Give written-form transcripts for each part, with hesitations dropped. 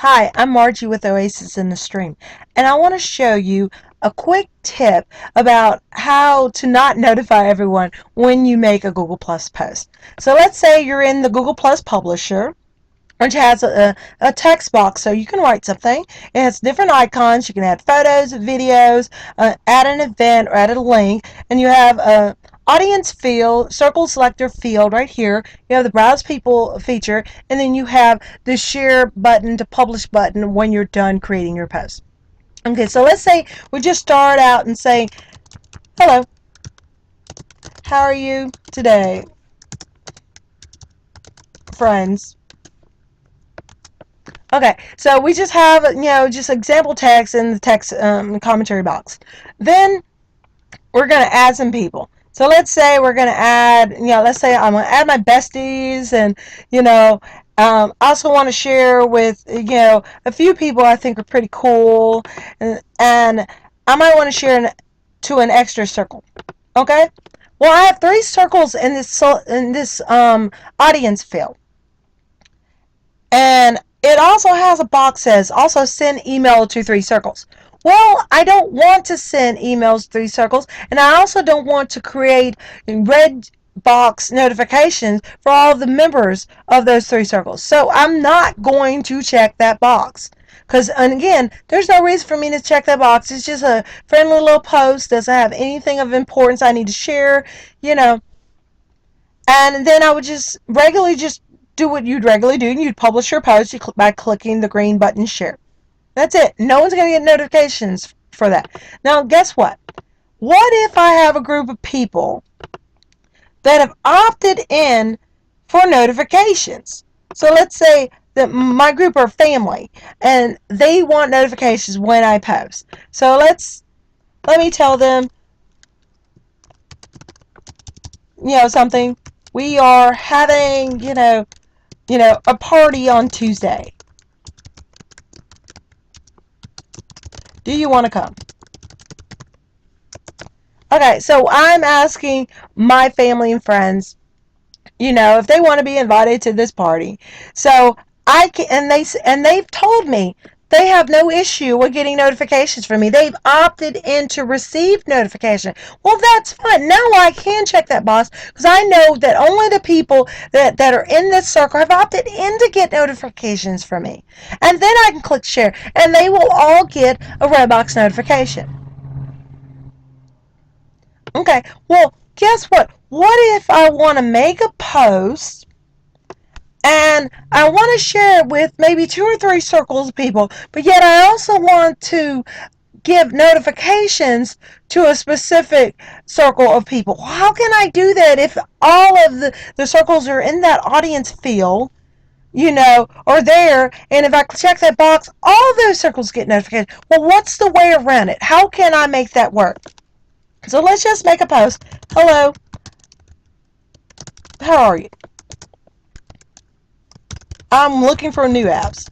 Hi, I'm Margie with Oasis in the Stream, and I want to show you a quick tip about how to not notify everyone when you make a Google Plus post. So let's say you're in the Google Plus Publisher, which has a text box so you can write something. It has different icons. You can add photos, videos, add an event, or add a link, and you have a audience field, circle selector field right here. You have the browse people feature, and then you have the share button to publish button when you're done creating your post. Okay, so let's say we just start out and say, hello, how are you today, friends? Okay, so we just have, just example text in the text commentary box. Then we're going to add some people. So let's say we're going to add, let's say I'm going to add my besties and, I also want to share with, a few people I think are pretty cool. And I might want to share to an extra circle. Okay? Well, I have 3 circles in this audience field. And it also has a box that says also send email to 3 circles. Well, I don't want to send emails to 3 circles, and I also don't want to create red box notifications for all of the members of those 3 circles. So I'm not going to check that box. Because, and again, there's no reason for me to check that box. It's just a friendly little post. Doesn't have anything of importance I need to share, you know. And then I would just regularly just do what you'd regularly do. You'd publish your post by clicking the green button share. That's it. No one's going to get notifications for that. Now, guess what? What if I have a group of people that have opted in for notifications? So let's say that my group are family and they want notifications when I post. So let me tell them, something. We are having, a party on Tuesday. Do you want to come? Okay, so I'm asking my family and friends, if they want to be invited to this party. So I can, and they've told me they have no issue with getting notifications from me. They've opted in to receive notification. Well, that's fine. Now I can check that box because I know that only the people that are in this circle have opted in to get notifications from me. And then I can click share, and they will all get a Redbox notification. Okay, well, guess what? What if I want to make a post and I want to share it with maybe 2 or 3 circles of people, but yet I also want to give notifications to a specific circle of people? Well, how can I do that if all of the circles are in that audience field, are there, and if I check that box, all those circles get notifications? Well, what's the way around it? How can I make that work? So let's just make a post. Hello, how are you? I'm looking for new apps.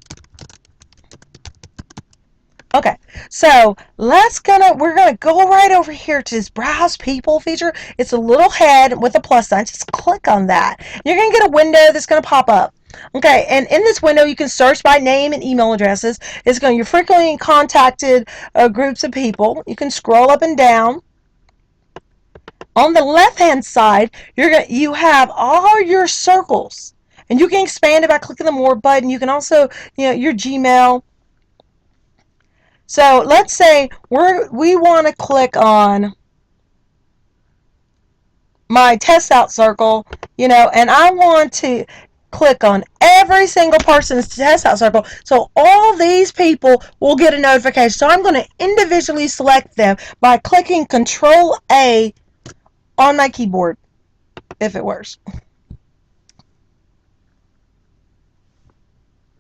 Okay, so we're gonna go right over here to this browse people feature. It's a little head with a plus sign. Just click on that. You're gonna get a window that's gonna pop up. Okay, and in this window you can search by name and email addresses. It's going to your frequently contacted groups of people. You can scroll up and down. On the left hand side, you have all your circles, and you can expand it by clicking the more button. You can also, your Gmail. So let's say we want to click on my test out circle, and I want to click on every single person's test out circle. So all these people will get a notification. So I'm going to individually select them by clicking Control A on my keyboard, if it works.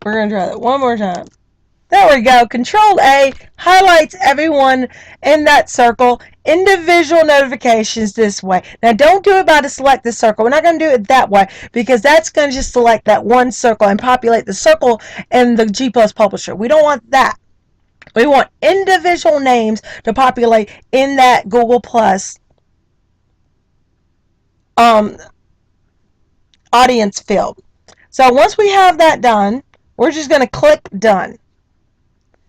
We're going to try that one more time. There we go. Control A highlights everyone in that circle. Individual notifications this way. Now, don't do it by to select this circle. We're not going to do it that way because that's going to just select that one circle and populate the circle in the G Plus Publisher. We don't want that. We want individual names to populate in that Google Plus audience field. So once we have that done, We're just going to click done.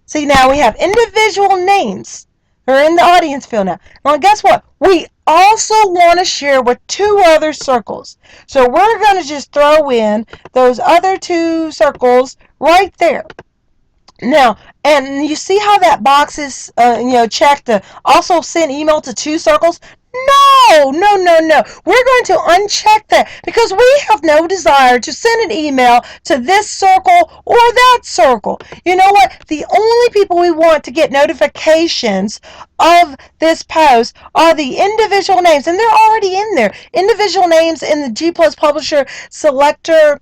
See, now we have individual names who are in the audience field now. Well, guess what? We also want to share with two other circles. So we're going to just throw in those other two circles right there. Now, and you see how that box is, checked to also send email to two circles? No, no, no, no. We're going to uncheck that because we have no desire to send an email to this circle or that circle. You know what? The only people we want to get notifications of this post are the individual names, and they're already in there. Individual names in the G Plus Publisher Selector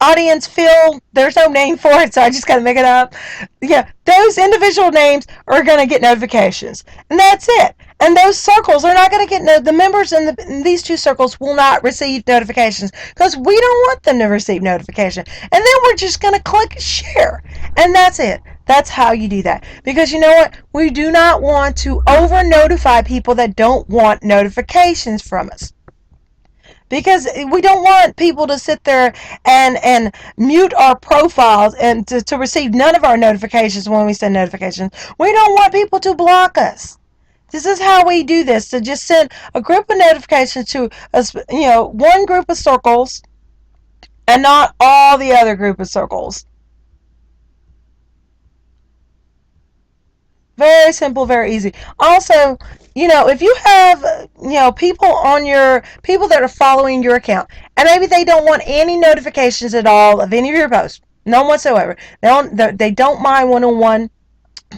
audience field. There's no name for it, so I just got to make it up. Yeah, those individual names are going to get notifications, and that's it. And those circles are not going to get the members in these two circles will not receive notifications because we don't want them to receive notification. And then we're just going to click share, and that's it. That's how you do that. Because you know what? We do not want to over notify people that don't want notifications from us, because we don't want people to sit there and mute our profiles and to receive none of our notifications when we send notifications. We don't want people to block us. This is how we do this, to just send a group of notifications to one group of circles and not all the other group of circles. Very simple, very easy. Also, if you have, people that are following your account, and maybe they don't want any notifications at all of any of your posts, none whatsoever. They don't mind one-on-one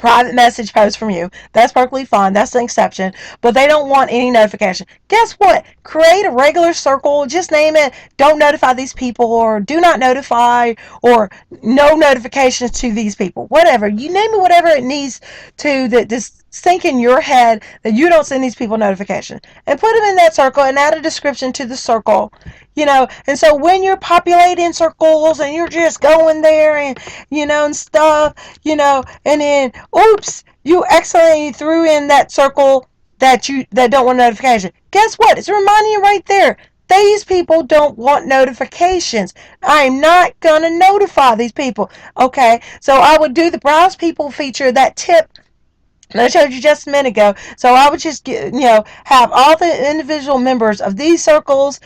private message posts from you. That's perfectly fine. That's an exception. But they don't want any notification. Guess what? Create a regular circle. Just name it "Don't notify these people," or "Do not notify," or "No notifications to these people." Whatever. You name it whatever it needs to that just sink in your head that you don't send these people notification. And put them in that circle and add a description to the circle. And so when you're populating circles and you're just going there and stuff, and then oops, you accidentally threw in that circle that don't want notification. Guess what? It's reminding you right there. These people don't want notifications. I'm not gonna notify these people. Okay, so I would do the browse people feature, that tip that I showed you just a minute ago. So I would just have all the individual members of these circles,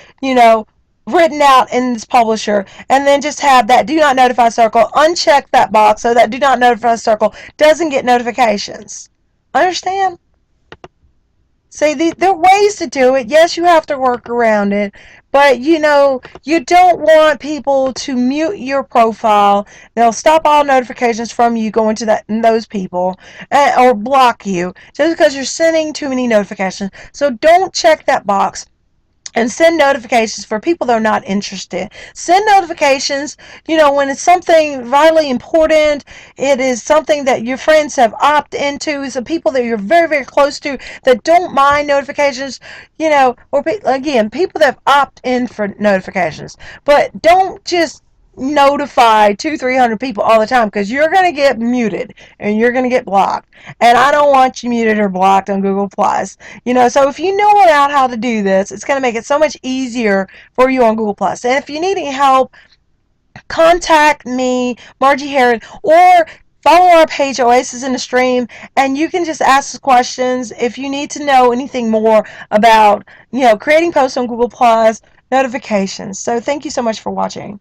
written out in this publisher, and then just have that do not notify circle, uncheck that box so that do not notify circle doesn't get notifications. Understand? See, there are ways to do it. Yes, you have to work around it, but you don't want people to mute your profile. They'll stop all notifications from you going to those people, or block you just because you're sending too many notifications. So don't check that box and send notifications for people that are not interested. Send notifications, when it's something vitally important, it is something that your friends have opted into, some people that you're very, very close to that don't mind notifications, or again, people that have opted in for notifications. But don't just notify 200-300 people all the time, because you're going to get muted and you're going to get blocked, and I don't want you muted or blocked on Google Plus. So if you know about how to do this, it's going to make it so much easier for you on Google Plus. And if you need any help, contact me, Margie Heron, or follow our page, Oasis in the Stream, and you can just ask us questions if you need to know anything more about creating posts on Google Plus, notifications. So thank you so much for watching.